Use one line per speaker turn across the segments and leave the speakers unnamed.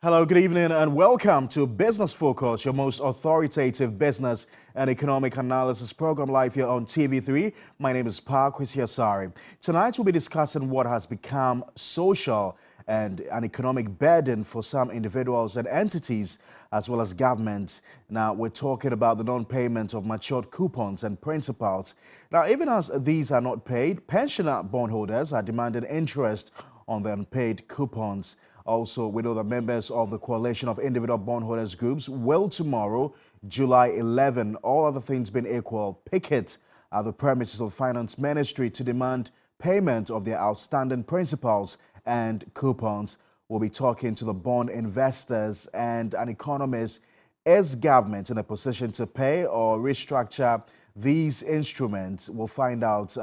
Hello, good evening, and welcome to Business Focus, your most authoritative business and economic analysis program live here on TV3. My name is Park Kwesiasari. Tonight, we'll be discussing what has become social and an economic burden for some individuals and entities, as well as government. Now, we're talking about the non-payment of matured coupons and principals. Now, even as these are not paid, pensioner bondholders are demanding interest on the unpaid coupons. Also, we know that members of the Coalition of Individual Bondholders Groups will tomorrow, July 11, all other things being equal, picket at the premises of the Finance Ministry to demand payment of their outstanding principals and coupons. We'll be talking to the bond investors and an economist. Is government in a position to pay or restructure these instruments? We'll find out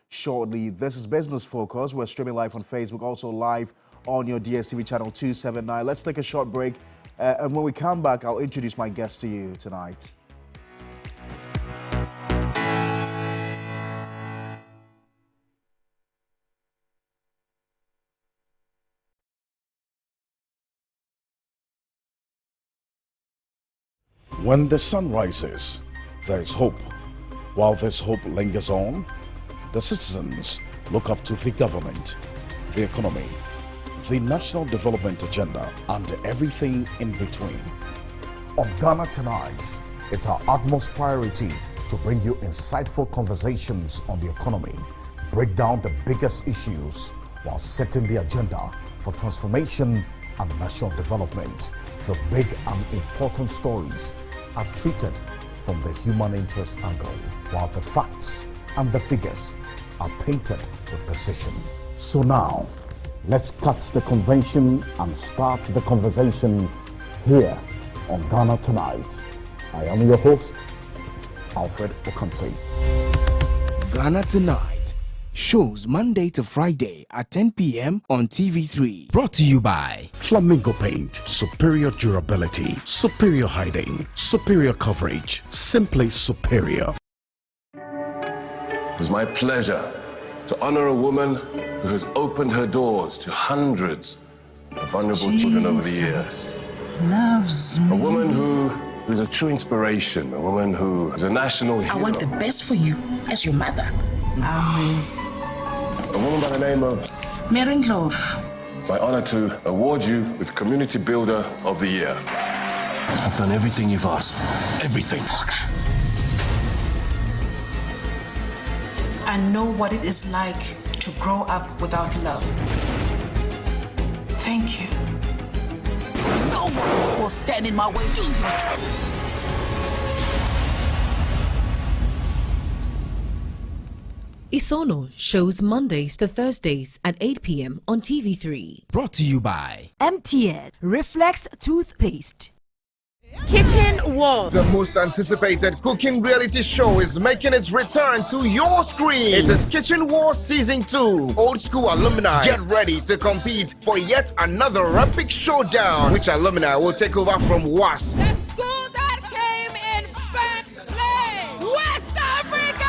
shortly. This is Business Focus. We're streaming live on Facebook, also live on your DSTV channel 279. Let's take a short break, and when we come back, I'll introduce my guest to you tonight.
When the sun rises, there is hope. While this hope lingers on, the citizens look up to the government, the economy, the national development agenda, and everything in between. On Ghana Tonight, it's our utmost priority to bring you insightful conversations on the economy, break down the biggest issues while setting the agenda for transformation and national development. The big and important stories are treated from the human interest angle, while the facts and the figures are painted with precision. So now, let's cut the convention and start the conversation here on Ghana Tonight. I am your host, Alfred Okamsi.
Ghana Tonight shows Monday to Friday at 10 p.m. on TV3. Brought to you by
Flamingo Paint. Superior durability, superior hiding, superior coverage, simply superior.
It is my pleasure to honor a woman who has opened her doors to hundreds of vulnerable children over the years.
Loves me.
A woman who is a true inspiration, a woman who is a national hero.
I want the best for you as your mother.
A woman by the name of
Mary Ndlovu.
my honor to award you with Community Builder of the Year. I've done everything you've asked. Everything.
I know what it is like to grow up without love. Thank you.
No one will stand in my way.
Isono shows Mondays to Thursdays at 8 p.m. on TV3.
Brought to you by
MTN Reflex Toothpaste.
Kitchen Wars.
The most anticipated cooking reality show is making its return to your screen. It is Kitchen Wars Season 2. Old school alumni get ready to compete for yet another epic showdown. Which alumni will take over from WAS?
The school that came in first place, West Africa.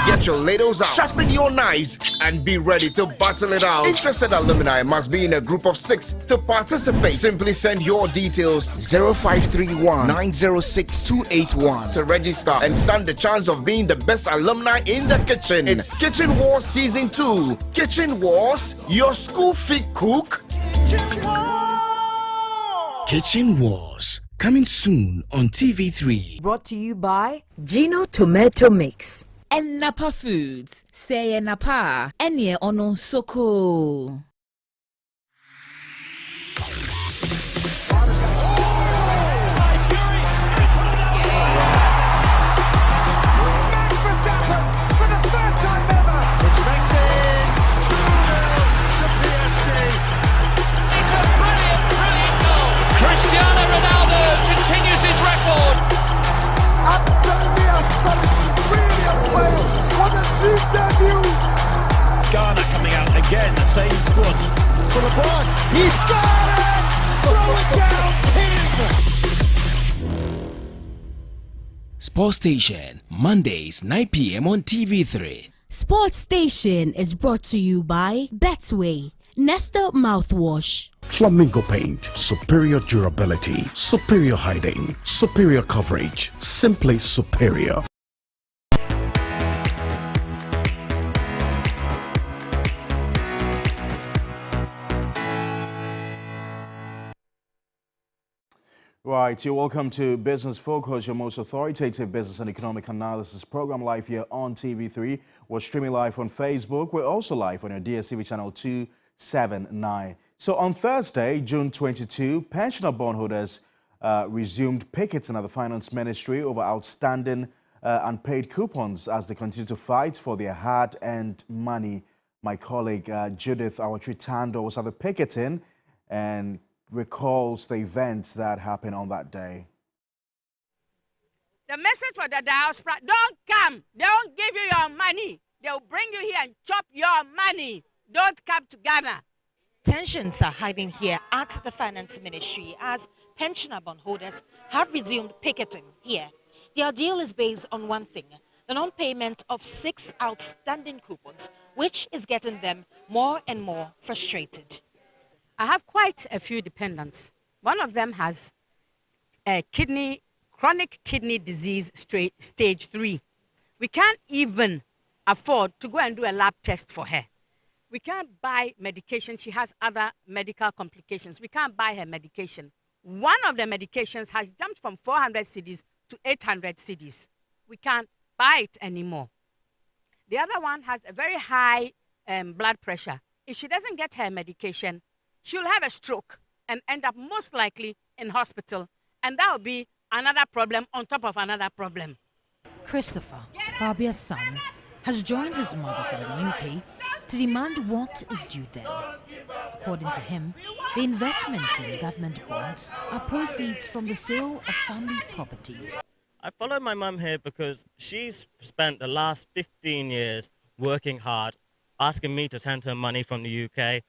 Get your ladles out, sharpen your knives, and be ready to battle it out. Interested alumni must be in a group of 6 to participate. Simply send your details 0531 906 281 to register and stand the chance of being the best alumni in the kitchen. It's Kitchen Wars Season 2. Kitchen Wars, your school feed cook. Kitchen Wars.
Kitchen Wars, coming soon on TV3.
Brought to you by Gino Tomato Mix.
And Napa Foods. Say Napa. Enye ono soko.
Cristiano Ronaldo continues his record.
What a dream debut!
Ghana coming out again, the same squad.
For LeBron, he's got it! Throw it down, King!
Sports Station, Mondays 9 p.m. on TV3.
Sports Station is brought to you by Betway, Nesta Mouthwash.
Flamingo paint, superior durability, superior hiding, superior coverage, simply superior.
Right, you're welcome to Business Focus, your most authoritative business and economic analysis program, live here on TV3. We're streaming live on Facebook. We're also live on your DSTV channel 279. So on Thursday, June 22, pensioner bondholders resumed picketing at the Finance Ministry over outstanding unpaid coupons as they continue to fight for their hard-earned money. My colleague Judith Awatritando was at the picketing and recalls the events that happened on that day.
The message for the diaspora: don't come. They won't give you your money. They'll bring you here and chop your money. Don't come to Ghana.
Tensions are hiding here at the Finance Ministry as pensioner bondholders have resumed picketing here. Their deal is based on one thing: the non-payment of 6 outstanding coupons, which is getting them more and more frustrated.
I have quite a few dependents. One of them has a chronic kidney disease stage 3. We can't even afford to go and do a lab test for her. We can't buy medication. She has other medical complications. We can't buy her medication. One of the medications has jumped from 400 cedis to 800 cedis. We can't buy it anymore. The other one has a very high blood pressure. If she doesn't get her medication, she'll have a stroke and end up most likely in hospital. And that will be another problem on top of another problem.
Christopher, Babia's son, has joined his mother from the UK to demand what is due them. According to him, the investment in government bonds are proceeds from the sale of family property.
I followed my mum here because she's spent the last 15 years working hard, asking me to send her money from the UK,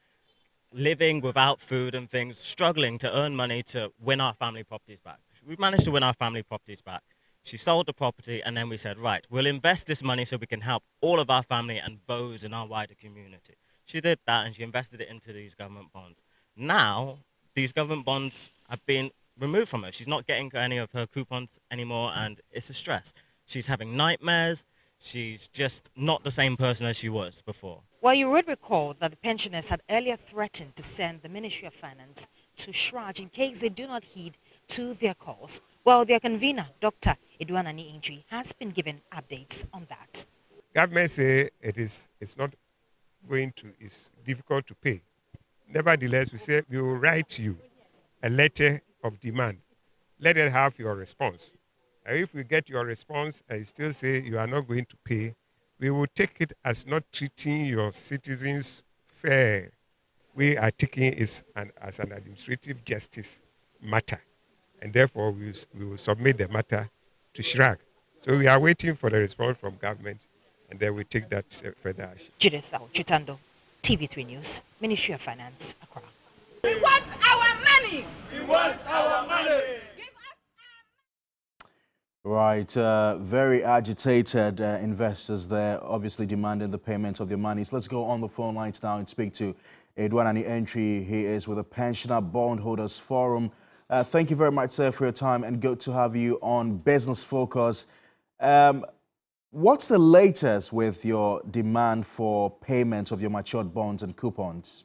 living without food and things, struggling to earn money to win our family properties back. We managed to win our family properties back. She sold the property, and then we said, right, we'll invest this money so we can help all of our family and those in our wider community. She did that, and she invested it into these government bonds. Now, these government bonds have been removed from her. She's not getting any of her coupons anymore, and it's a stress. She's having nightmares. She's just not the same person as she was before.
Well, you would recall that the pensioners had earlier threatened to send the Ministry of Finance to Shraj in case they do not heed to their calls. Well, their convener, Dr. Edouanani Intri, has been given updates on that.
Government say it's difficult to pay. Nevertheless, we say we will write you a letter of demand. Let us have your response. And if we get your response and you still say you are not going to pay, we will take it as not treating your citizens fair. We are taking it as an administrative justice matter. And therefore, we will submit the matter to Shrag. So we are waiting for the response from government, and then we take that further action.
Judith Chutando, TV3 News, Ministry of Finance, Accra.
We want our money!
We want our money!
Right, very agitated investors there, obviously demanding the payment of their monies. Let's go on the phone lines now and speak to Edouanani Intri. He is with the Pensioner Bondholders Forum. Thank you very much, sir, for your time, and good to have you on Business Focus. What's the latest with your demand for payment of your matured bonds and coupons?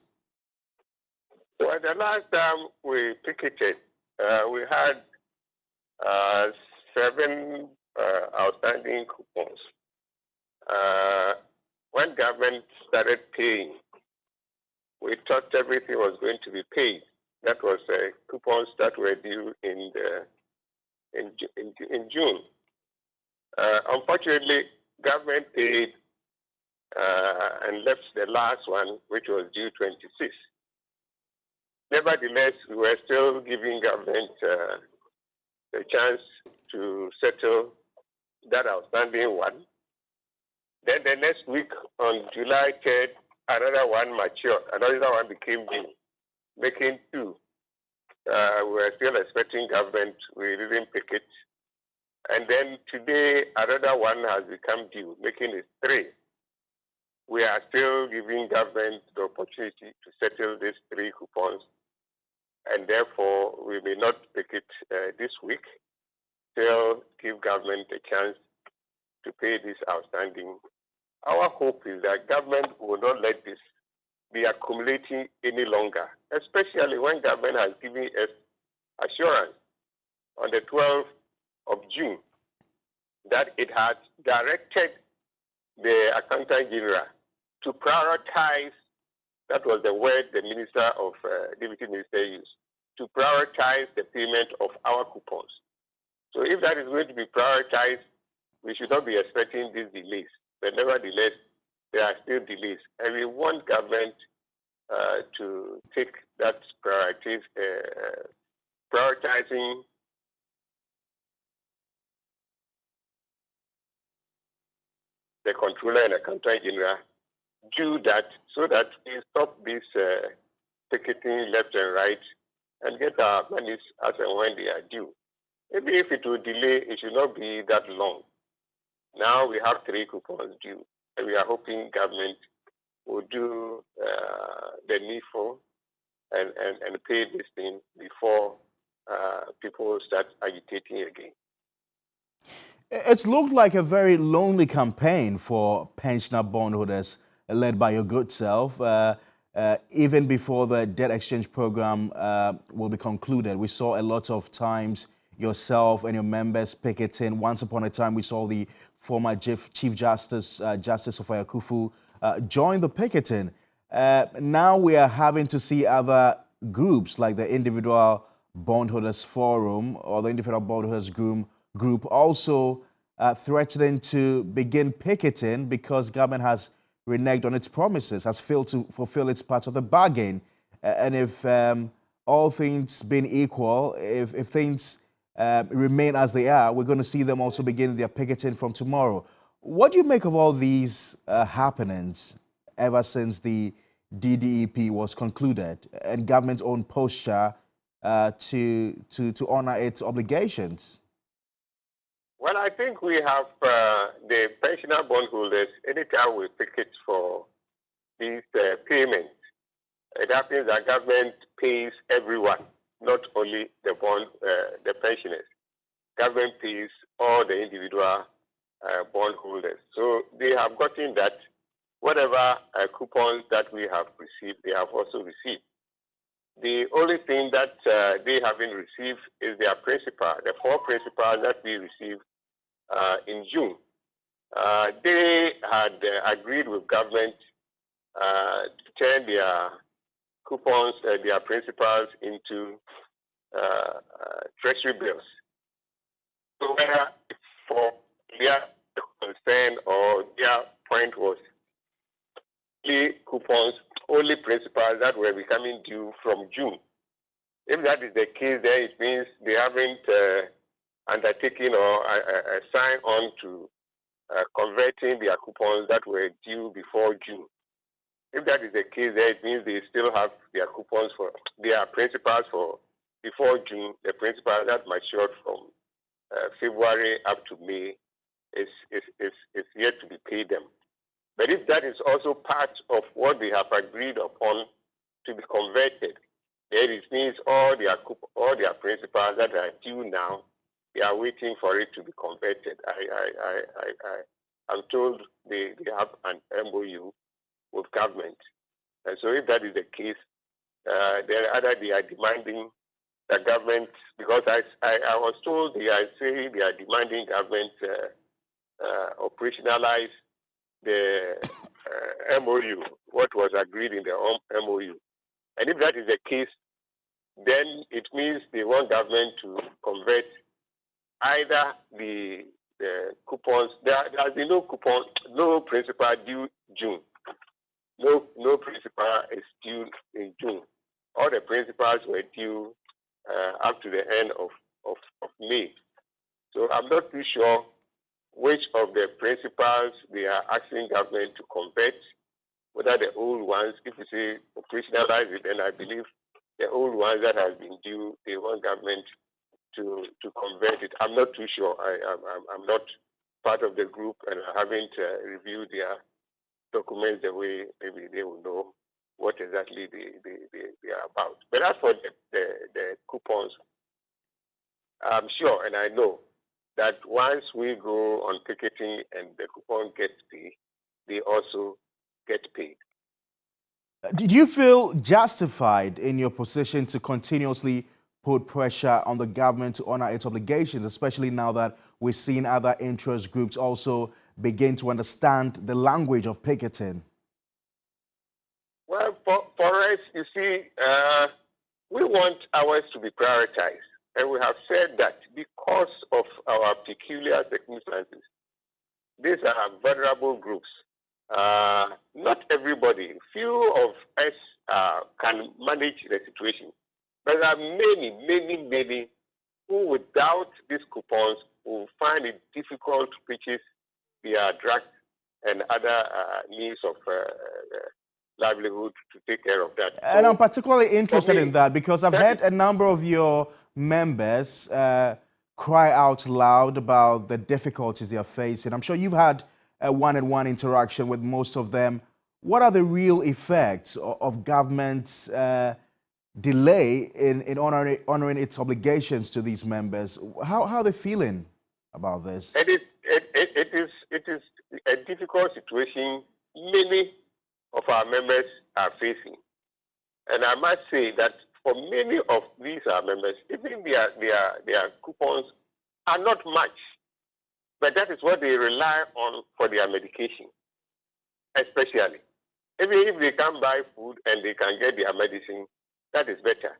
Well, the last time we picketed, we had 7 outstanding coupons. When government started paying, we thought everything was going to be paid. That was coupons that were due in June. Unfortunately, government paid and left the last one, which was due 26. Nevertheless, we were still giving government the chance to settle that outstanding one. Then the next week, on July 3rd, another one matured. Another one became due, making 2. We were still expecting government. We didn't pick it. And then today, another one has become due, making it 3. We are still giving government the opportunity to settle these 3 coupons and therefore we may not pick it this week. Still give government a chance to pay this outstanding. Our hope is that government will not let this be accumulating any longer, especially when government has given us assurance on the 12th of June that it has directed the Accountant General to prioritize, that was the word the Minister of Deputy Minister used, to prioritize the payment of our coupons. So if that is going to be prioritized, we should not be expecting these delays. But nevertheless, there are still delays. And we want government to take that prioritizing the Controller and Accountant General do that so that we stop this picketing left and right and get our monies as and when they are due. Maybe if it will delay, it should not be that long. Now we have 3 coupons due, and we are hoping government will do the needful and pay this thing before people start agitating again.
It's looked like a very lonely campaign for pensioner bondholders led by your good self. Even before the debt exchange program will be concluded, we saw a lot of times yourself and your members picketing. Once upon a time, we saw the former Chief Justice, Justice Ofoa Akufu, join the picketing. Now we are having to see other groups like the Individual Bondholders Forum or the Individual Bondholders Group also threatening to begin picketing because government has reneged on its promises, has failed to fulfill its part of the bargain. And if all things being equal, if things remain as they are, we're going to see them also begin their picketing from tomorrow. What do you make of all these happenings ever since the DDEP was concluded and government's own posture to honor its obligations?
Well, I think we have the pensioner bondholders, anytime we picket for these payments, it happens that government pays everyone, not only the pensioners. Government pays all the individual bondholders. So they have gotten that whatever coupons that we have received, they have also received. The only thing that they haven't received is their principal, the 4 principals that we received in June. They had agreed with government to turn their coupons, their principals into treasury bills. So whether for their concern or their point was only coupons, only principals that were becoming due from June. If that is the case, then it means they haven't undertaken or signed on to converting their coupons that were due before June. If that is the case, then it means they still have their coupons for their principals for before June. The principal that matured from February up to May is yet to be paid them. But if that is also part of what they have agreed upon to be converted, then it means all their principals that are due now, they are waiting for it to be converted. I'm told they have an MOU with government. And so if that is the case, then either they are demanding the government, because I was told they are saying they are demanding government operationalize the MOU, what was agreed in the MOU. And if that is the case, then it means they want government to convert either the coupons. There has been no coupon, no principal due June. No principal is due in June. All the principals were due up to the end of May. So I'm not too sure which of the principals they are asking government to convert, whether the old ones, if you say operationalize it, then I believe the old ones that have been due, they want government to convert it. I'm not too sure. I'm not part of the group and I haven't reviewed their documents the way maybe they will know what exactly they are about. But as for the coupons, I'm sure and I know that once we go on ticketing and the coupon gets paid, they also get paid.
Did you feel justified in your position to continuously put pressure on the government to honor its obligations, especially now that we're seeing other interest groups also begin to understand the language of picketing?
Well, for us, you see, we want ours to be prioritized. And we have said that because of our peculiar circumstances, these are vulnerable groups. Not everybody, few of us can manage the situation. But there are many who without these coupons will find it difficult to purchase their drugs and other means of livelihood to take care of that.
And
so,
I'm particularly interested in that because I've heard a number of your members cry out loud about the difficulties they are facing. I'm sure you've had a one-on-one interaction with most of them. What are the real effects of government's delay in honoring its obligations to these members? How are they feeling about this?
It is a difficult situation many of our members are facing. And I must say that for many of these members, even their coupons are not much. But that is what they rely on for their medication, especially. Even if they can buy food and they can get their medicine, that is better.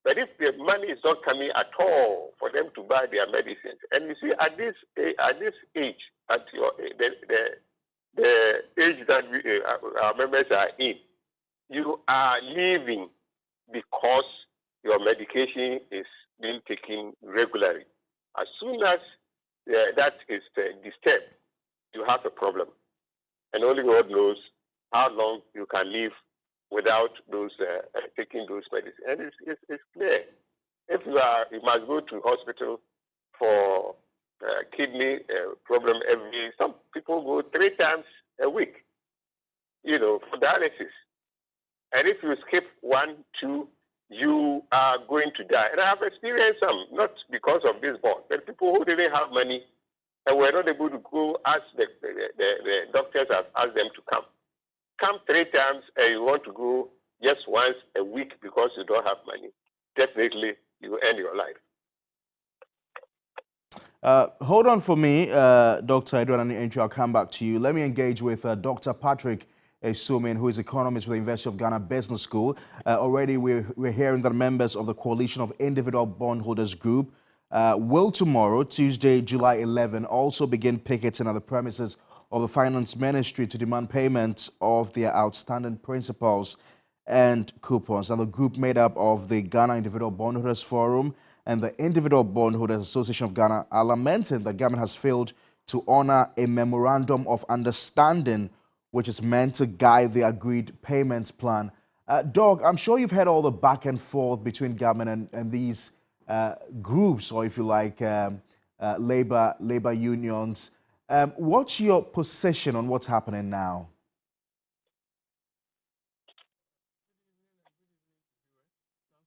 But if the money is not coming at all for them to buy their medicines, and you see at this age, at the age that our members are in, you are living because your medication is being taken regularly. As soon as that is disturbed, you have a problem. And only God knows how long you can live without those taking those medicines. And it's clear. If you must go to hospital for kidney problem some people go 3 times a week, for dialysis. And if you skip 1, 2, you are going to die. And I have experienced some, not because of this bond, but people who didn't have money and were not able to go as the doctors have asked them to come. Come 3 times and you want to go just once a week because you don't have money. Definitely, you end your life.
Hold on for me, Dr. Edward Antwi. I'll come back to you. Let me engage with Dr. Patrick Sumin, who is economist with the University of Ghana Business School. Already we're hearing that members of the Coalition of Individual Bondholders Group will tomorrow, Tuesday, July 11, also begin picketing at the premises of the Finance Ministry to demand payment of their outstanding principals and coupons. Now, the group made up of the Ghana Individual Bondholders Forum and the Individual Bondholders Association of Ghana are lamenting that government has failed to honor a memorandum of understanding which is meant to guide the agreed payments plan. Doug, I'm sure you've had all the back and forth between government and these groups, or if you like, labor unions. What's your position on what's happening now?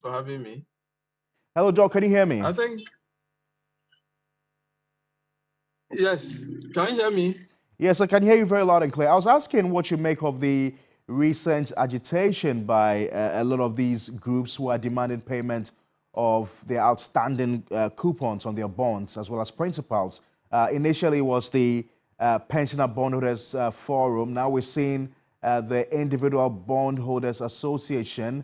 For having me.
Hello, Doug, can you hear me?
I think, yes. Can you hear me?
Yes, I can hear you very loud and clear. I was asking what you make of the recent agitation by a lot of these groups who are demanding payment of their outstanding coupons on their bonds as well as principals. Initially, it was the Pensioner Bondholders Forum. Now we're seeing the Individual Bondholders Association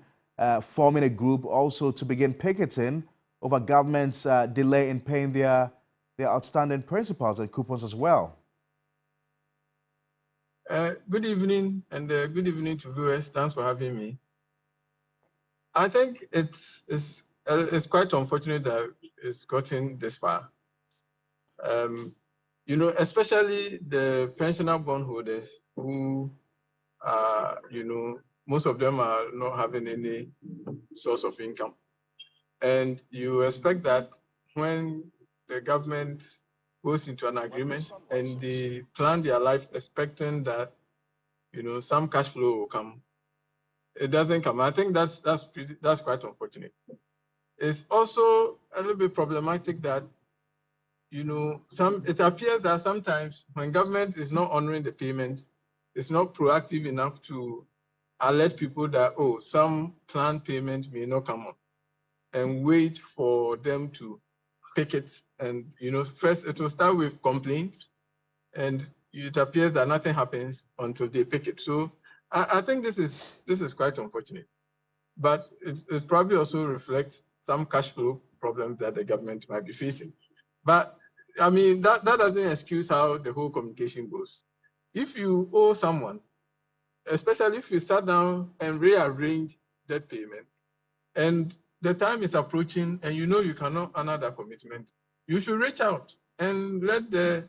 forming a group also to begin picketing over government's delay in paying their outstanding principals and coupons as well.
Good evening, and good evening to viewers. Thanks for having me. I think it's quite unfortunate that it's gotten this far. Especially the pensioner bondholders who most of them are not having any source of income. And you expect that when the government goes into an agreement and they plan their life expecting that, some cash flow will come, it doesn't come. I think that's quite unfortunate. It's also a little bit problematic that, you know, it appears that sometimes when government is not honoring the payment, it's not proactive enough to alert people that, oh, some planned payment may not come on, and wait for them to pick it. And, you know, first it will start with complaints, and it appears that nothing happens until they pick it. So I think this is quite unfortunate, but it probably also reflects some cash flow problems that the government might be facing. But I mean, that doesn't excuse how the whole communication goes. If you owe someone, especially if you sat down and rearrange that payment, and the time is approaching and you know you cannot honor that commitment, you should reach out and let the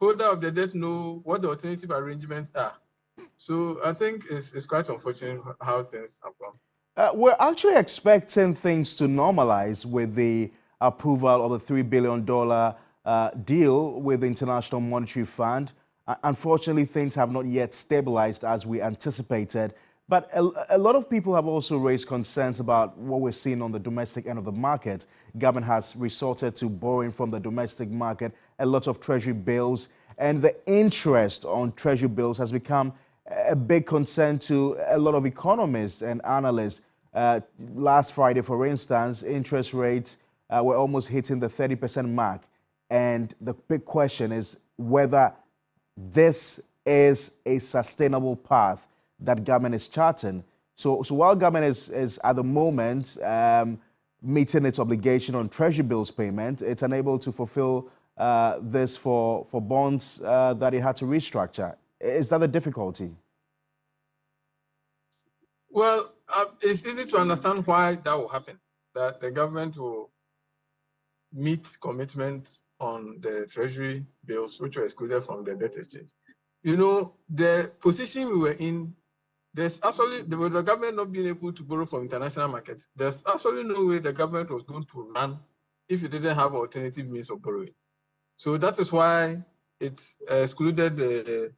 holder of the debt know what the alternative arrangements are. So I think it's quite unfortunate how things have gone.
We're actually expecting things to normalize with the approval of the $3 billion deal with the International Monetary Fund. Unfortunately, things have not yet stabilized as we anticipated. But a lot of people have also raised concerns about what we're seeing on the domestic end of the market. Government has resorted to borrowing from the domestic market, a lot of treasury bills, and the interest on treasury bills has become a big concern to a lot of economists and analysts. Last Friday, for instance, interest rates were almost hitting the 30% mark. And the big question is whether this is a sustainable path that government is charting. So while government is at the moment meeting its obligation on treasury bills payment, it's unable to fulfill this for bonds that it had to restructure. Is that the difficulty?
Well, it's easy to understand why that will happen, that the government will meet commitments on the treasury bills, which were excluded from the debt exchange. You know, the position we were in, there's actually, with the government not being able to borrow from international markets, there's actually no way the government was going to run if it didn't have alternative means of borrowing. So that is why it excluded the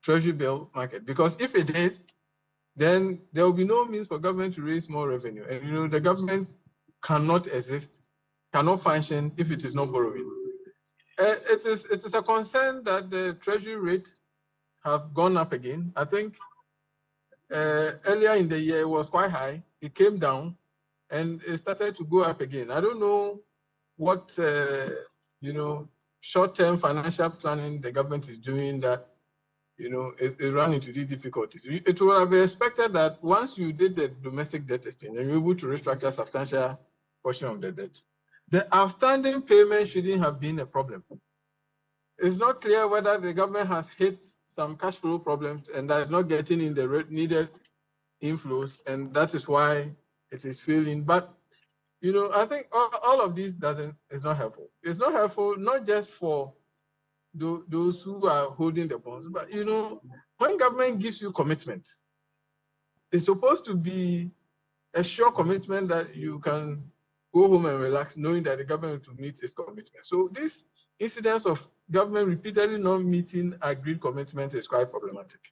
treasury bill market, because if it did, then there will be no means for government to raise more revenue. And, you know, the government cannot exist, cannot function if it is not borrowing. It is a concern that the treasury rates have gone up again. I think earlier in the year it was quite high. It came down and it started to go up again. I don't know what, you know, short-term financial planning the government is doing that, you know, is running into these difficulties. It would have been expected that once you did the domestic debt exchange and you're able to restructure a substantial portion of the debt, the outstanding payment shouldn't have been a problem. It's not clear whether the government has hit some cash flow problems and that is not getting in the needed inflows, and that is why it is failing. But, you know, I think all of this is not helpful. It's not helpful, not just for those who are holding the bonds, but, you know, when government gives you commitments, it's supposed to be a sure commitment that you can go home and relax knowing that the government will meet its commitment. So this incidence of government repeatedly not meeting agreed commitments is quite problematic.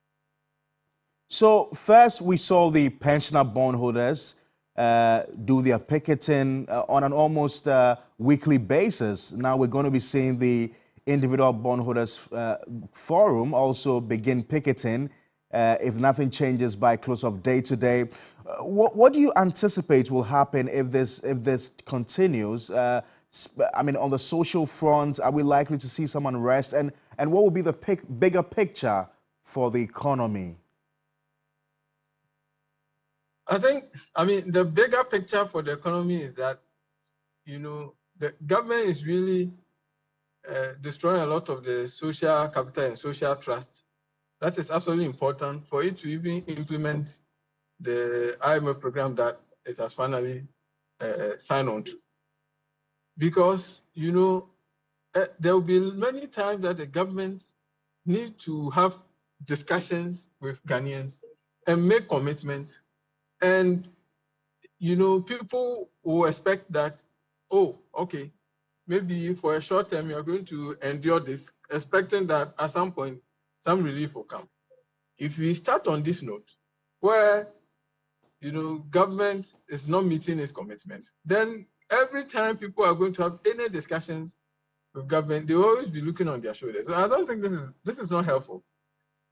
So first we saw the pensioner bondholders do their picketing on an almost weekly basis. Now we're going to be seeing the individual bondholders forum also begin picketing if nothing changes by close of day today. What do you anticipate will happen if this continues? I mean, on the social front, are we likely to see some unrest? And what will be the bigger picture for the economy?
I mean, the bigger picture for the economy is that, you know, the government is really destroying a lot of the social capital and social trust. That is absolutely important for it to even implement the IMF program that it has finally signed on to. Because, you know, there will be many times that the government need to have discussions with Ghanaians and make commitments. And, you know, people will expect that, oh, okay, maybe for a short term, you're going to endure this, expecting that at some point, some relief will come. If we start on this note, where government is not meeting its commitments, then every time people are going to have any discussions with government, they will always be looking on their shoulders. So I don't think this is not helpful.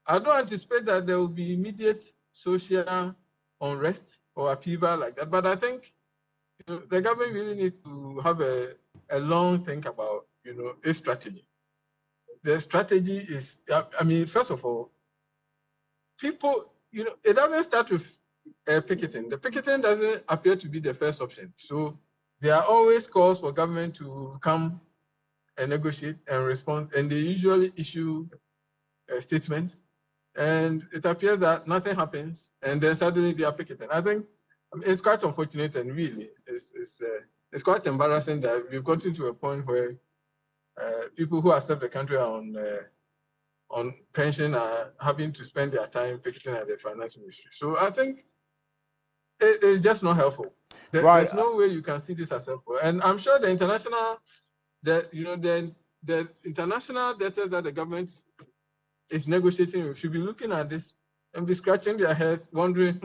I don't anticipate that there will be immediate social unrest or upheaval like that, but I think the government really needs to have a long think about its strategy. The strategy is, first of all, people, it doesn't start with picketing. The picketing doesn't appear to be the first option. So there are always calls for government to come and negotiate and respond, and they usually issue statements. And it appears that nothing happens, and then suddenly they are picketing. I think it's quite unfortunate, and really, it's quite embarrassing that we've gotten to a point where people who have served the country on pension are having to spend their time picketing at the finance ministry. So I think it's just not helpful. There's no way you can see this as helpful. And I'm sure the international debtors that the government is negotiating with should be looking at this and be scratching their heads, wondering,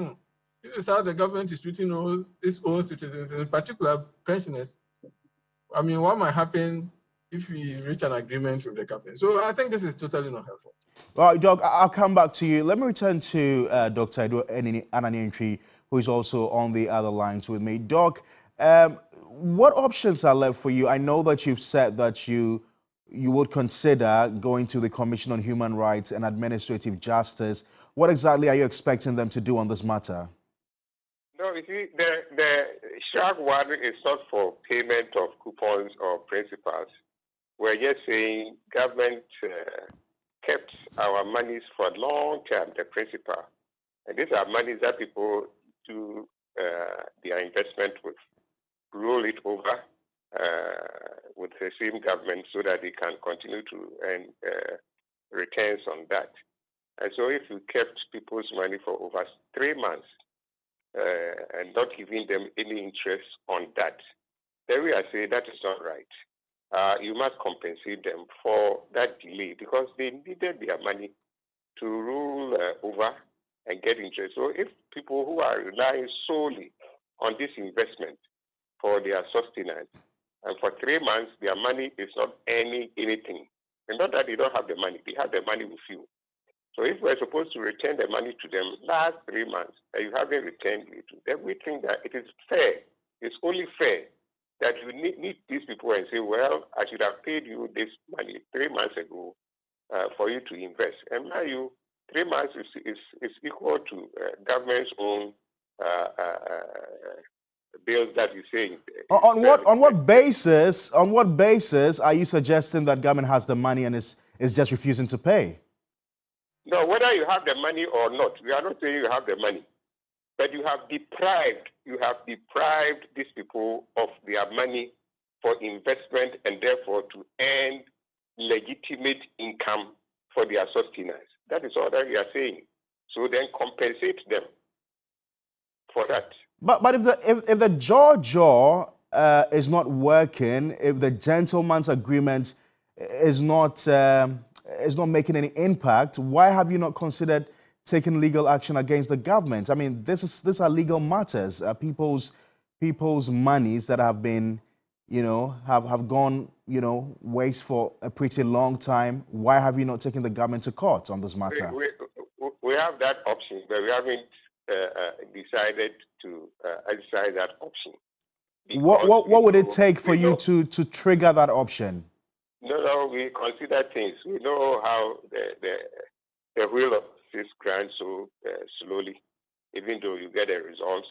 this is how the government is treating its own citizens, in particular pensioners. What might happen if we reach an agreement with the government? So I think this is totally not helpful.
Well, Doc, I'll come back to you. Let me return to Dr. Edu Ananiantwi, who is also on the other lines with me. Doc, what options are left for you? I know that you've said that you would consider going to the Commission on Human Rights and Administrative Justice. What exactly are you expecting them to do on this matter?
No, you see, the SHRAG one is not for payment of coupons or principals. We're just saying government kept our monies for a long time, the principal. And these are monies that people do their investment with, roll it over with the same government so that they can continue to earn returns on that. And so if you kept people's money for over 3 months and not giving them any interest on that, then we are saying that is not right. You must compensate them for that delay because they needed their money to roll over and get interest. So if people who are relying solely on this investment for their sustenance, and for 3 months, their money is not earning anything. And not that they don't have the money, they have the money with you. So if we're supposed to return the money to them last 3 months, and you haven't returned it to them, we think that it is fair. It's only fair that you need these people and say, well, I should have paid you this money 3 months ago for you to invest. And now 3 months is equal to government's own bills that you say.
On what basis are you suggesting that government has the money and is just refusing to pay?
No, whether you have the money or not, we are not saying you have the money, but you have deprived these people of their money for investment and therefore to earn legitimate income for their sustenance. That is all that we are saying. So then compensate them for that.
But if the jaw is not working, if the gentleman's agreement is not making any impact, why have you not considered taking legal action against the government? I mean, these are legal matters. People's monies that have been, have gone, waste for a pretty long time. Why have you not taken the government to court on this matter?
We have that option, but we haven't decided to exercise that option.
What would it take for you to trigger that option?
No, we consider things. We know how the wheel of this grind so slowly, even though you get the results.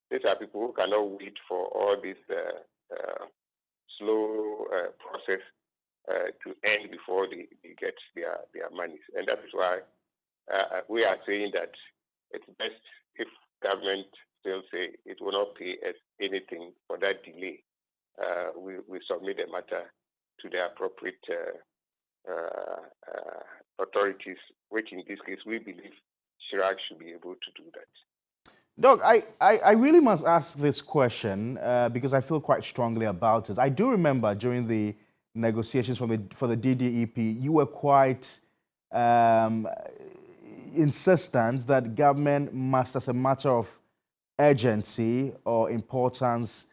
These are people who cannot wait for all this slow process to end before they get their monies. And that is why we are saying that it's best if government still say it will not pay us anything for that delay. We submit the matter to the appropriate authorities, which in this case we believe SHRAG should be able to do that.
Doc, I really must ask this question because I feel quite strongly about it. I do remember during the negotiations for the DDEP, you were quite insistent that government must, as a matter of urgency or importance,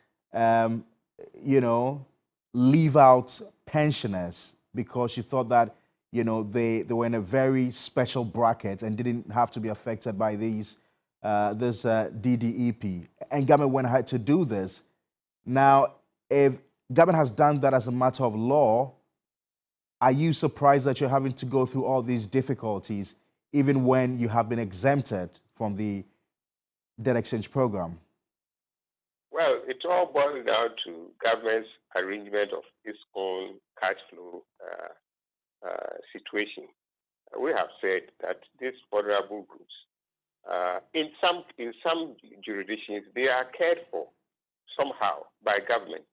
leave out pensioners because she thought that, they were in a very special bracket and didn't have to be affected by this DDEP. And government went ahead to do this. Now, if government has done that as a matter of law, are you surprised that you're having to go through all these difficulties even when you have been exempted from the debt exchange program?
Well, it all boils down to government's arrangement of its own cash flow situation. We have said that these vulnerable groups, in some jurisdictions, they are cared for somehow by government.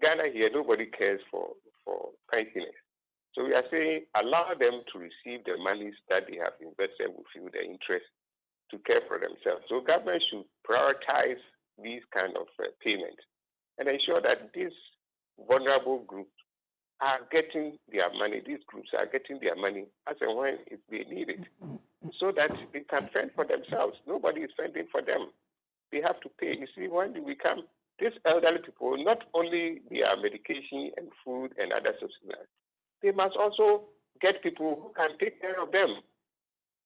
Ghana here, nobody cares for pensioners. So we are saying allow them to receive the monies that they have invested with you, the interest, to care for themselves. So government should prioritize these kind of payments and ensure that these vulnerable groups are getting their money. These groups are getting their money as and when they need it, so that they can fend for themselves. Nobody is fending for them. They have to pay. You see, when we come, these elderly people, not only their medication and food and other subsidies, they must also get people who can take care of them.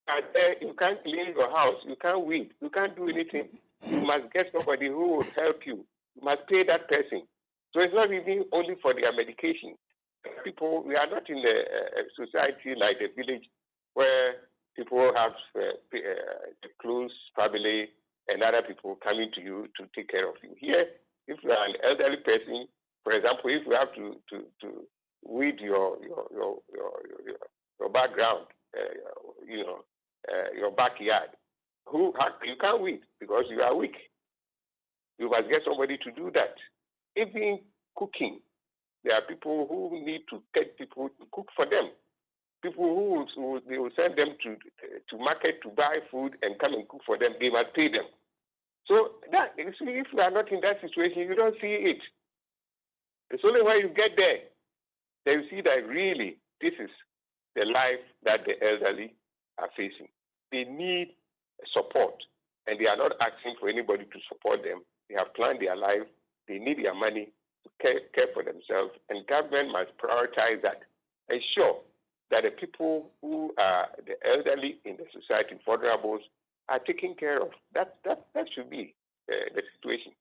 And you can't clean your house, you can't weed, you can't do anything. You must get somebody who will help you. You must pay that person. So it's not even only for their medication. People, we are not in a society like the village where people have a close family and other people coming to you to take care of you. Here, if you are an elderly person, for example, if you have to weed your background, your backyard, you can't weed because you are weak. You must get somebody to do that. Even cooking, there are people who need to get people to cook for them. People who they will send them to market to buy food and come and cook for them. They must pay them. So that, you see, if you are not in that situation, you don't see it. It's only when you get there that you see that really this is the life that the elderly are facing. They need support, and they are not asking for anybody to support them. They have planned their life. They need their money to care for themselves, and government must prioritize that. Ensure that the people who are the elderly in the society, vulnerables, are taken care of. That should be the situation.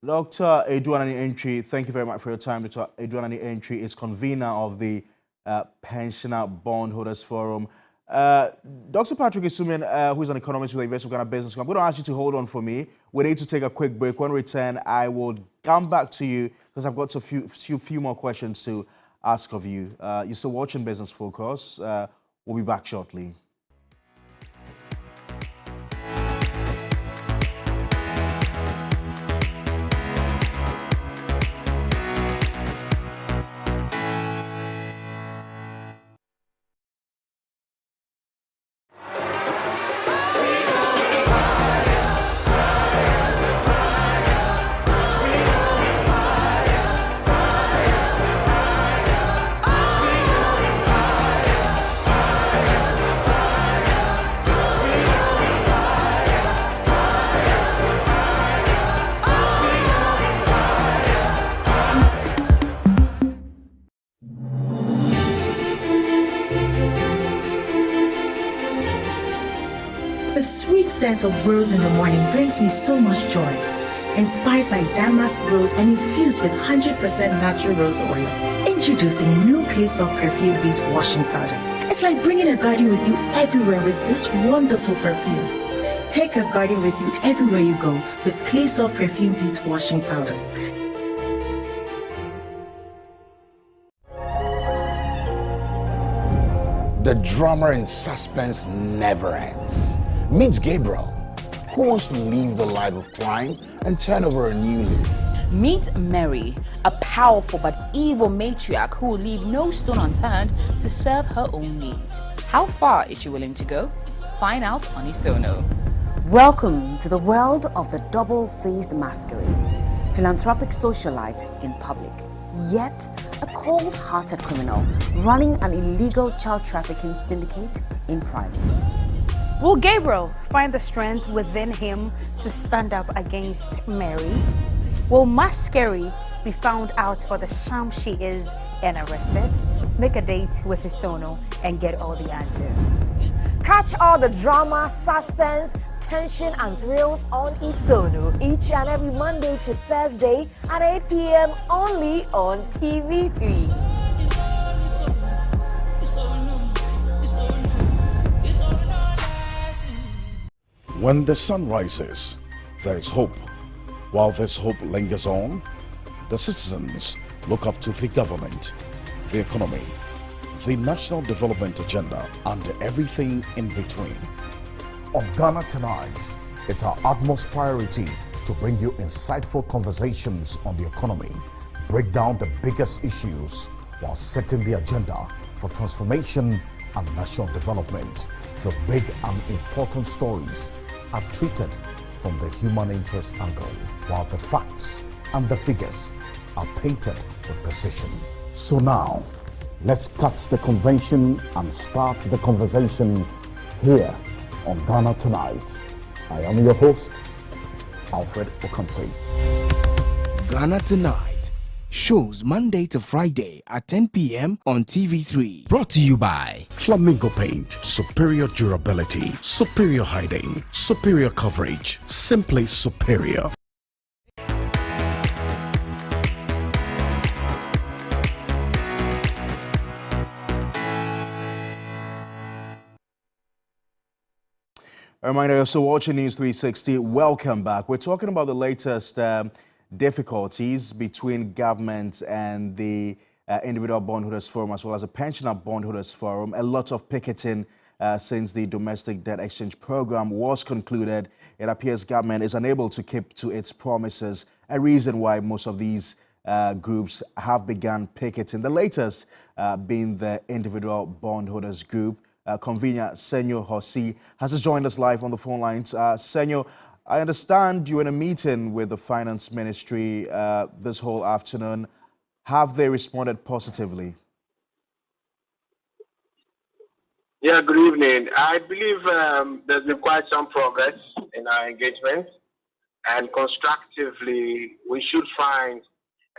Dr. Eduanani Entry, thank you very much for your time. Dr. Eduanani Entry is convener of the Pensioner Bondholders Forum. Dr. Patrick Isumian, who is an economist with the University of Ghana Business School, I'm going to ask you to hold on for me. We need to take a quick break. When we return, I will come back to you because I've got a few more questions to ask of you. You're still watching Business Focus. We'll be back shortly.
The sweet scent of rose in the morning brings me so much joy. Inspired by damask rose and infused with 100% natural rose oil. Introducing new Clay Soft Perfume Beads Washing Powder. It's like bringing a garden with you everywhere with this wonderful perfume. Take a garden with you everywhere you go with Clay Soft Perfume Beads Washing Powder.
The drama and suspense never ends. Meet Gabriel, who wants to leave the life of crime and turn over a new leaf.
Meet Mary, a powerful but evil matriarch who will leave no stone unturned to serve her own needs. How far is she willing to go? Find out on Isono.
Welcome to the world of the double-faced masquerade. Philanthropic socialite in public, yet a cold-hearted criminal running an illegal child trafficking syndicate in private.
Will Gabriel find the strength within him to stand up against Mary? Will Masquerade be found out for the sham she is and arrested? Make a date with Isono and get all the answers.
Catch all the drama, suspense, tension and thrills on Isono each and every Monday to Thursday at 8 p.m. only on TV3.
When the sun rises, there is hope. While this hope lingers on, the citizens look up to the government, the economy, the national development agenda, and everything in between.
On Ghana Tonight, it's our utmost priority to bring you insightful conversations on the economy, break down the biggest issues while setting the agenda for transformation and national development. The big and important stories are treated from the human interest angle, while the facts and the figures are painted with precision. So now, let's cut the convention and start the conversation here on Ghana Tonight. I am your host, Alfred Okamsi.
Ghana Tonight shows Monday to Friday at 10 p.m. on TV3.
Brought to you by Flamingo Paint. Superior durability, superior hiding, superior coverage, simply superior.
A reminder, you're also watching News 360. Welcome back. We're talking about the latest difficulties between government and the Individual Bondholders Forum, as well as the Pensioner Bondholders Forum. A lot of picketing since the domestic debt exchange program was concluded. It appears government is unable to keep to its promises, a reason why most of these groups have begun picketing. The latest being the Individual Bondholders Group. Convener Senyo Hossi has just joined us live on the phone lines. Senyo, I understand you're in a meeting with the Finance Ministry this whole afternoon. Have they responded positively?
Yeah, good evening. I believe there's been quite some progress in our engagement, and constructively, we should find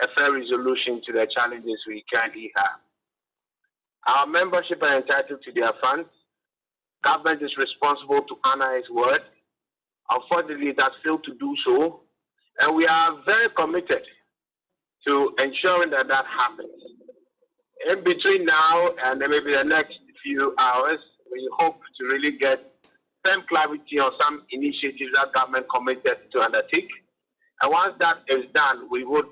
a fair resolution to the challenges we currently have. Our membership are entitled to their funds. Government is responsible to honor its word. Unfortunately, it has failed to do so, and we are very committed to ensuring that that happens. In between now and maybe the next few hours, we hope to really get some clarity on some initiatives that government committed to undertake. And once that is done, we would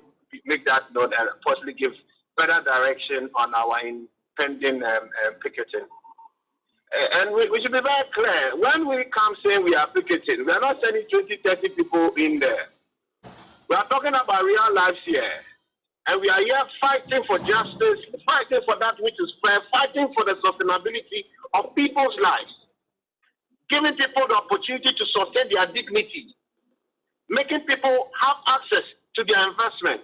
make that note and possibly give further direction on our pending picketing. And we should be very clear. When we come saying we are picketing, we are not sending 20, 30 people in there. We are talking about real lives here. And we are here fighting for justice, fighting for that which is fair, fighting for the sustainability of people's lives, giving people the opportunity to sustain their dignity, making people have access to their investment.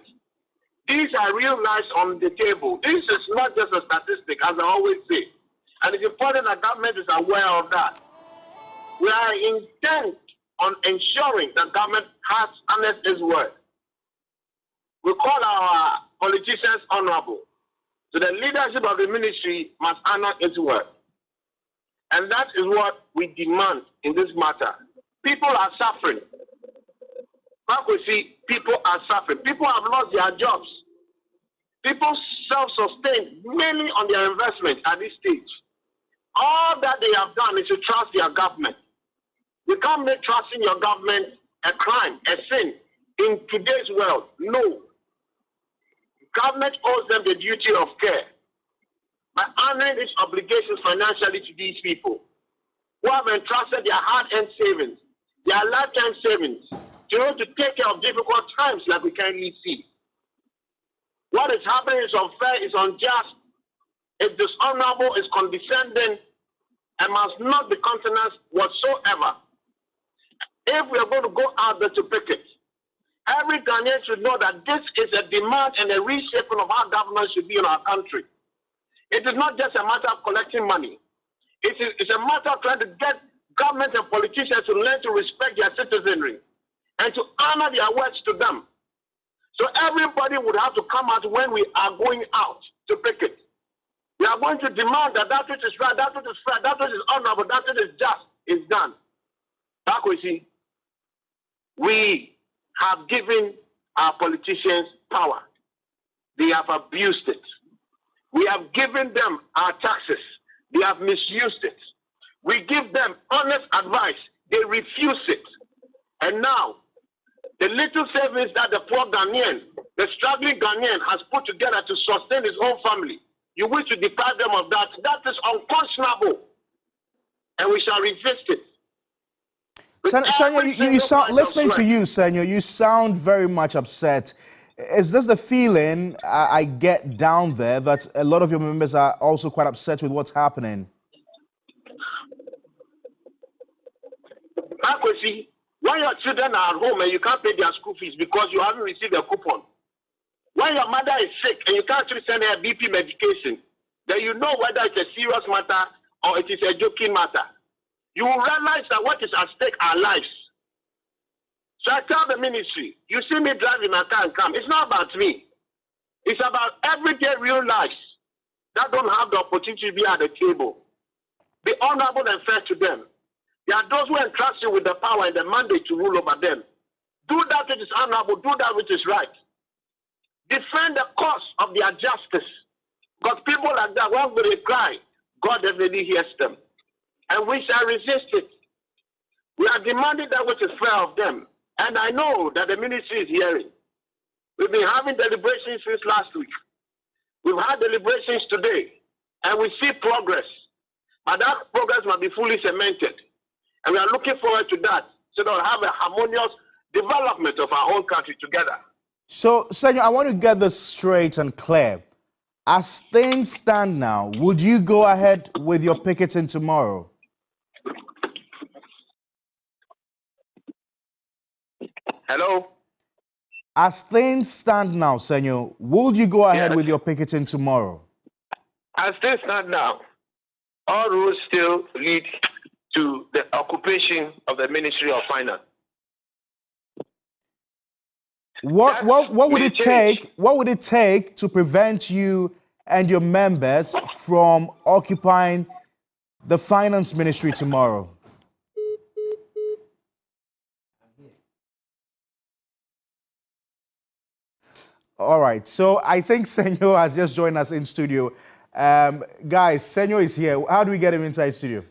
These are real lives on the table. This is not just a statistic, as I always say. And it's important that government is aware of that. We are intent on ensuring that government has honored its word. We call our politicians honorable. So the leadership of the ministry must honor its word. And that is what we demand in this matter. People are suffering. Like we see, people are suffering. People have lost their jobs. People self-sustain mainly on their investment at this stage. All that they have done is to trust their government. You can't make trusting your government a crime, a sin in today's world. No. Government owes them the duty of care by honoring its obligations financially to these people who have entrusted their hard-earned savings, their lifetime savings, to take care of difficult times like we currently see. What is happening is unfair, is unjust, is dishonorable, is condescending, and must not be countenanced whatsoever. If we are going to go out there to picket, every Ghanaian should know that this is a demand and a reshaping of how governance should be in our country. It is not just a matter of collecting money. It's a matter of trying to get government and politicians to learn to respect their citizenry and to honor their words to them. So everybody would have to come out when we are going out to picket. We are going to demand that that which is right, that which is fair, that which is honorable, that which is just is done. Back we see, we have given our politicians power. They have abused it. We have given them our taxes. They have misused it. We give them honest advice. They refuse it. And now, the little savings that the poor Ghanaian, the struggling Ghanaian has put together to sustain his own family, you wish to deprive them of that. That is unconscionable. And we shall resist it.
Senor, you sound, listening to you, Senor, you sound very much upset. Is this the feeling I get down there that a lot of your members are also quite upset with what's happening?
See, when your children are at home and you can't pay their school fees because you haven't received a coupon, when your mother is sick and you can't actually send her BP medication, then you know whether it's a serious matter or it is a joking matter. You will realize that what is at stake are lives. So I tell the ministry, you see me driving my car and come. It's not about me. It's about everyday real lives that don't have the opportunity to be at the table. Be honorable and fair to them. There are those who entrust you with the power and the mandate to rule over them. Do that which is honorable. Do that which is right. Defend the cause of their justice. Because people like that, when they cry, God definitely hears them. And we shall resist it. We are demanding that which is fair of them. And I know that the ministry is hearing. We've been having deliberations since last week. We've had deliberations today. And we see progress. But that progress must be fully cemented. And we are looking forward to that so that we'll have a harmonious development of our own country together.
So, Senor, I want to get this straight and clear. As things stand now, would you go ahead with your picketing tomorrow?
Hello?
As things stand now, Senor, would you go ahead with your picketing tomorrow?
As things stand now, all roads still lead to the occupation of the Ministry of Finance.
What would it take? What would it take to prevent you and your members from occupying the Finance Ministry tomorrow? All right. So I think Senor has just joined us in studio. Guys, Senor is here. How do we get him inside studio?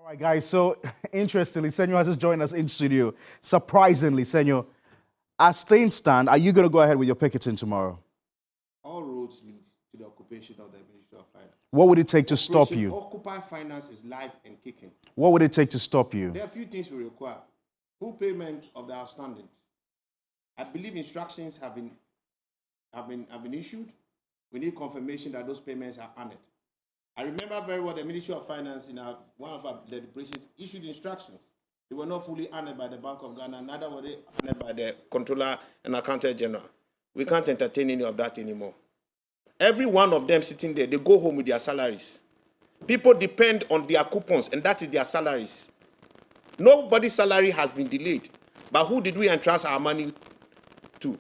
All right, guys. So, interestingly, Senor has just joined us in studio. Surprisingly, Senor, as things stand, are you going to go ahead with your picketing tomorrow?
All roads lead to the occupation of the Ministry of Finance.
What would it take to stop you?
Occupy Finance is live and kicking.
What would it take to stop you?
There are a few things we require. Full payment of the outstanding. I believe instructions have been issued. We need confirmation that those payments are honored. I remember very well the Ministry of Finance in one of our deliberations issued instructions. They were not fully honored by the Bank of Ghana, neither were they honored by the Controller and Accountant General. We can't entertain any of that anymore. Every one of them sitting there, they go home with their salaries. People depend on their coupons, and that is their salaries. Nobody's salary has been delayed. But who did we entrust our money to?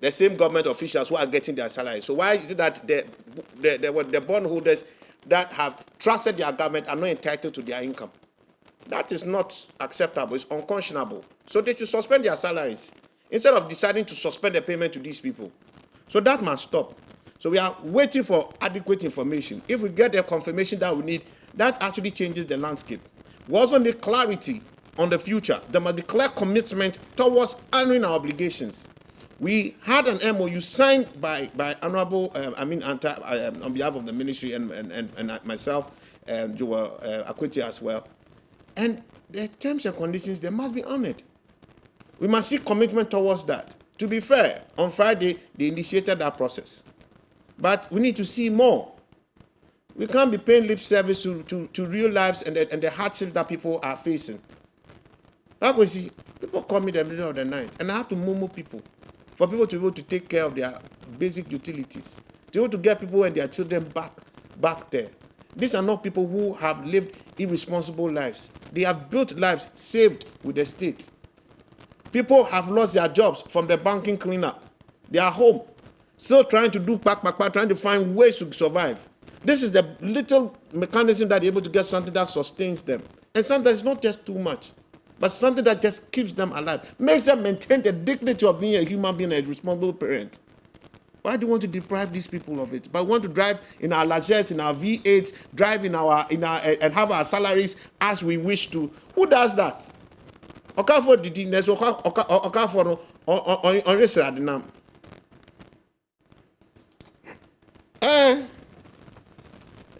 The same government officials who are getting their salaries. So why is it that the bondholders that have trusted their government are not entitled to their income? That is not acceptable. It's unconscionable. So they should suspend their salaries instead of deciding to suspend the payment to these people. So that must stop. So we are waiting for adequate information. If we get the confirmation that we need, That actually changes the landscape. We also need clarity on the future. There must be clear commitment towards honoring our obligations. We had an MOU signed by Honorable Anta on behalf of the ministry and myself, Joel Akweti as well. And the terms and conditions, they must be honored. We must see commitment towards that. To be fair, on Friday, they initiated that process. But we need to see more. We can't be paying lip service to real lives and the hardships that people are facing. Like we see, people call me the middle of the night, and I have to move people for people to be able to take care of their basic utilities, to be able to get people and their children back there. These are not people who have lived irresponsible lives. They have built lives saved with the state. People have lost their jobs from the banking cleanup. They are home, still trying to do trying to find ways to survive. This is the little mechanism that they're able to get something that sustains them. And sometimes it's not just too much, but something that just keeps them alive, makes them maintain the dignity of being a human being and a responsible parent. Why do you want to deprive these people of it? But we want to drive in our Lajettes, in our V8s, drive in our and have our salaries as we wish to. Who does that? Okafo didi neso okafo on resradinam.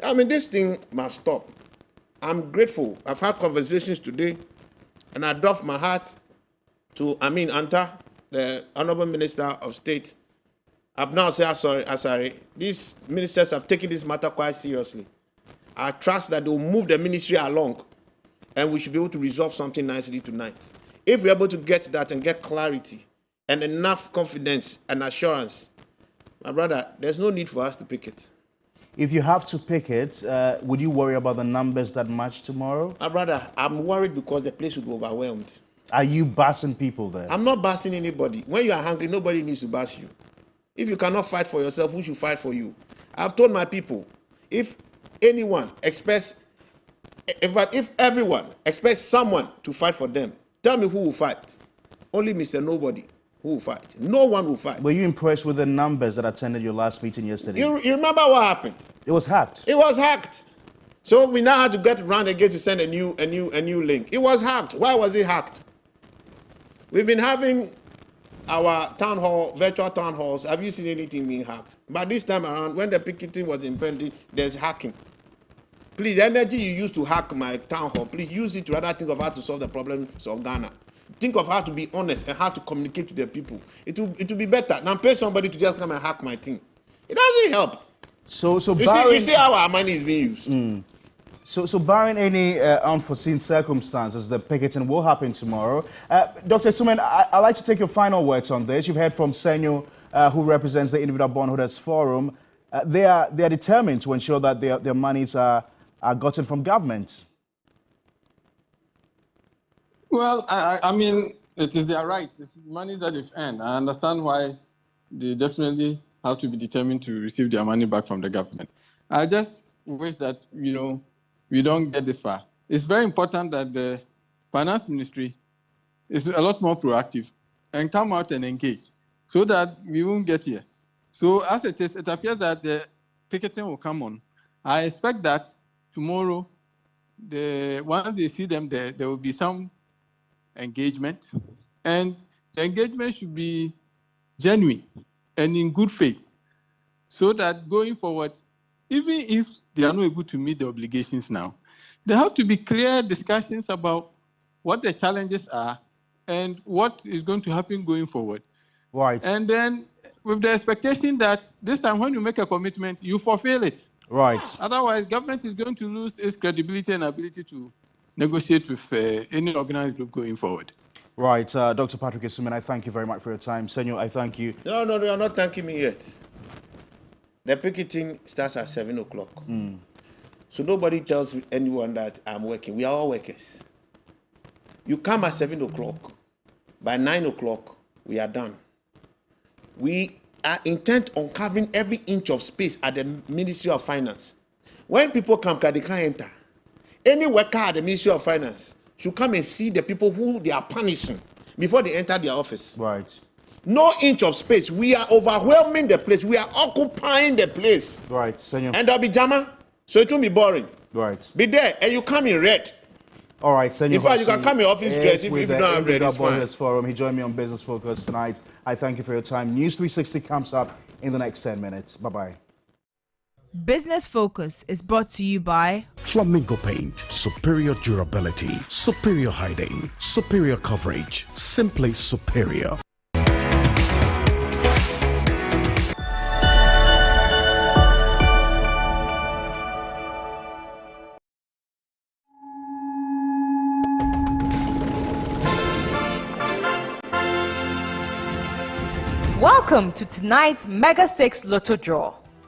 I mean, this thing must stop. I'm grateful. I've had conversations today, and I doff my hat to Amin Anta, the Honorable Minister of State. I've now said, sorry. These ministers have taken this matter quite seriously. I trust that they will move the ministry along, and we should be able to resolve something nicely tonight. If we're able to get that and get clarity and enough confidence and assurance, my brother, there's no need for us to pick it.
If you have to pick it, would you worry about the numbers that match tomorrow?
My brother, I'm worried because the place will be overwhelmed.
Are you bassing people there?
I'm not bassing anybody. When you are hungry, nobody needs to bass you. If you cannot fight for yourself, who should fight for you? I've told my people, if anyone expects, if everyone expects someone to fight for them, tell me who will fight. Only Mr. Nobody who will fight. No one will fight.
Were you impressed with the numbers that attended your last meeting yesterday?
You remember what happened?
It was hacked.
It was hacked. So we now had to get around again to send a new link. It was hacked. Why was it hacked? We've been having our town hall, virtual town halls. Have you seen anything being hacked? But this time around, when the picketing was impending, there's hacking. Please, the energy you use to hack my town hall, please use it to rather think of how to solve the problems of Ghana. Think of how to be honest and how to communicate to the people. It will be better than pay somebody to just come and hack my thing. It doesn't help.
So
you see how our money is being used.
So barring any unforeseen circumstances, the picketing will happen tomorrow. Dr. Suman, I'd like to take your final words on this. You've heard from Senyo, who represents the Individual Bondholders Forum. They are determined to ensure that their monies are gotten from government.
Well, I mean, it is their right. It's money that they've earned. I understand why they definitely have to be determined to receive their money back from the government. I just wish that, we don't get this far. It's very important that the finance ministry is a lot more proactive and come out and engage so that we won't get here. So as it is, it appears that the picketing will come on. I expect that tomorrow, once they see them there will be some engagement, and the engagement should be genuine and in good faith, so that going forward, even if they are not able to meet the obligations now, there have to be clear discussions about what the challenges are and what is going to happen going forward.
Right.
And then with the expectation that this time when you make a commitment, you fulfill it.
Right.
Otherwise, government is going to lose its credibility and ability to negotiate with any organized group going forward.
Right. Dr. Patrick Asuman, I thank you very much for your time. Senyo, I thank you.
No, you're not thanking me yet. The picketing starts at 7 o'clock. So nobody tells anyone that I'm working. We are all workers. You come at 7 o'clock. By 9 o'clock, we are done. We are intent on covering every inch of space at the Ministry of Finance. When people come, they can't enter. Any worker at the Ministry of Finance should come and see the people who they are punishing before they enter their office.
Right.
No inch of space. We are overwhelming the place. We are occupying the place.
Right, Senor.
And there'll be drama, so it won't be boring.
Right.
Be there, and you come in red.
All right, Senor.
In fact, you can come in office dress if you don't have red. It's fine.
Forum. He joined me on Business Focus tonight. I thank you for your time. News 360 comes up in the next 10 minutes. Bye-bye.
Business Focus is brought to you by
Flamingo Paint. Superior durability, superior hiding, superior coverage, simply superior.
Welcome to tonight's Mega 6 Lotto Draw.